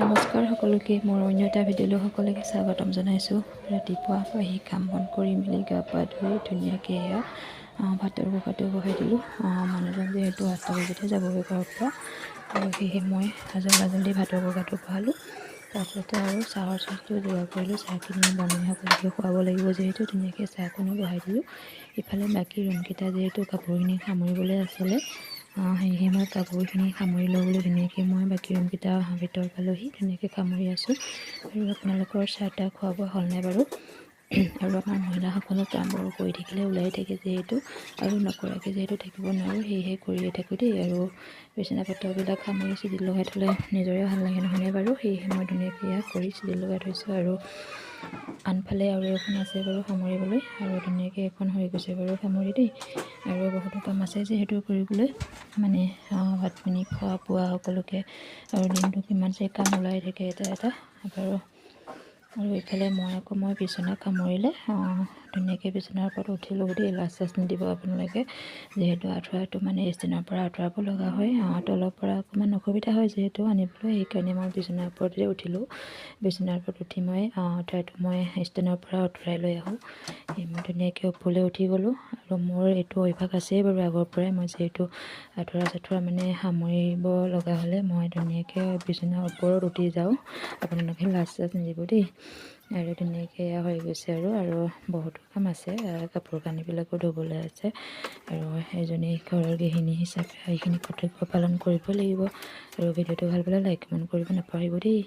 নমস্কাৰ সকলোকে মোৰ অন্য এটা ভিডিঅ'লৈ সকলোকে স্বাগতম জনাইছোঁ। ৰাতিপুৱা আহি কাম বন কৰি মেলি গা পা ধুই ধুনীয়াকৈ এয়া ভাতৰ কুকাৰটো বহাই দিলোঁ। মানুহজন যিহেতু 8টা বজাতে যাবগৈ ঘৰৰ পৰা, আৰু সেয়েহে মই জল্দি ভাতৰ কুকাৰটো বহালোঁ। তাৰপিছতে আৰু চাহৰ চচটো যোগাৰ কৰিলোঁ। চাহখিনি বনাই সকলোকে খুৱাব লাগিব যিহেতু ধুনীয়াকৈ চাহখনো বহাই দিলোঁ। ইফালে বাকী ৰুমকেইটা যিহেতু কাপোৰখিনি সামৰিবলৈ আছিলে, সেয়েহে মই কাপোৰখিনি সামৰি লওঁ বুলি ধুনীয়াকৈ মই বাকী ৰুমকেইটা ভিতৰ পালোহি, ধুনীয়াকৈ সামৰি আছোঁ। আৰু আপোনালোকৰ চাহ তাহ খোৱা বোৱা হ'ল নাই বাৰু? আৰু আমাৰ মহিলাসকলৰ কামবোৰ কৰি থাকিলে ওলাই থাকে যিহেতু, আৰু নকৰাকৈ যিহেতু থাকিব নোৱাৰোঁ, সেয়েহে কৰিয়ে থাকোঁ দেই। আৰু বিচনা পাতৰবিলাক সামৰি চিজিল লগাই থ'লে নিজৰে ভাল লাগে নহয়নে বাৰু? সেয়েহে মই ধুনীয়াকৈ ইয়াক কৰি চিজিল লগাই থৈছোঁ। আৰু আনফালে আৰু এখন আছে বাৰু সামৰিবলৈ, আৰু ধুনীয়াকৈ এখন হৈ গৈছে বাৰু সামৰি দেই। আৰু বহুতো কাম আছে যিহেতু কৰিবলৈ, মানে ভাত পানী খোৱা বোৱা সকলোকে, আৰু দিনটো কিমান যে কাম ওলাই থাকে এটা এটা বাৰু। আৰু ইফালে মই বিচনা সামৰিলে ধুনীয়াকৈ বিচনাৰ ওপৰত উঠিলোঁ দেই। লাষ্ট চাষ্ট নিদিব আপোনালোকে, যিহেতু আঁঠুৱাটো মানে ষ্টেণ্ডৰ পৰা আঁতৰাব লগা হয়, তলৰ পৰা অকণমান অসুবিধা হয় যিহেতু আনিবলৈ, সেইকাৰণে মই বিচনাৰ ওপৰতে উঠিলোঁ। বিচনাৰ ওপৰত উঠি মই আঁঠুৱাটো মই ষ্টেণ্ডৰ পৰা আঁতৰাই লৈ আহোঁ। মই ধুনীয়াকৈ ওপৰলৈ উঠি গ'লোঁ। আৰু মোৰ এইটো অভ্যাস আছেই বাৰু আগৰ পৰাই, মই যিহেতু আঁঠুৱা চাঠুৱা মানে সামৰিব লগা হ'লে মই ধুনীয়াকৈ বিচনাৰ ওপৰত উঠি যাওঁ। আপোনালোকে লাজ চাজ নিদিব দেই। আৰু ধুনীয়াকৈ এয়া হৈ গৈছে। আৰু বহুতো কাম আছে, কাপোৰ কানিবিলাকো ধুবলৈ আছে। আৰু এজনী ঘৰৰ গৃহিণী হিচাপে এইখিনি কৰ্তব্য পালন কৰিব লাগিব। আৰু ভিডিঅ'টো ভাল পালে লাইক কমেণ্ট কৰিব নাপাহৰিব দেই।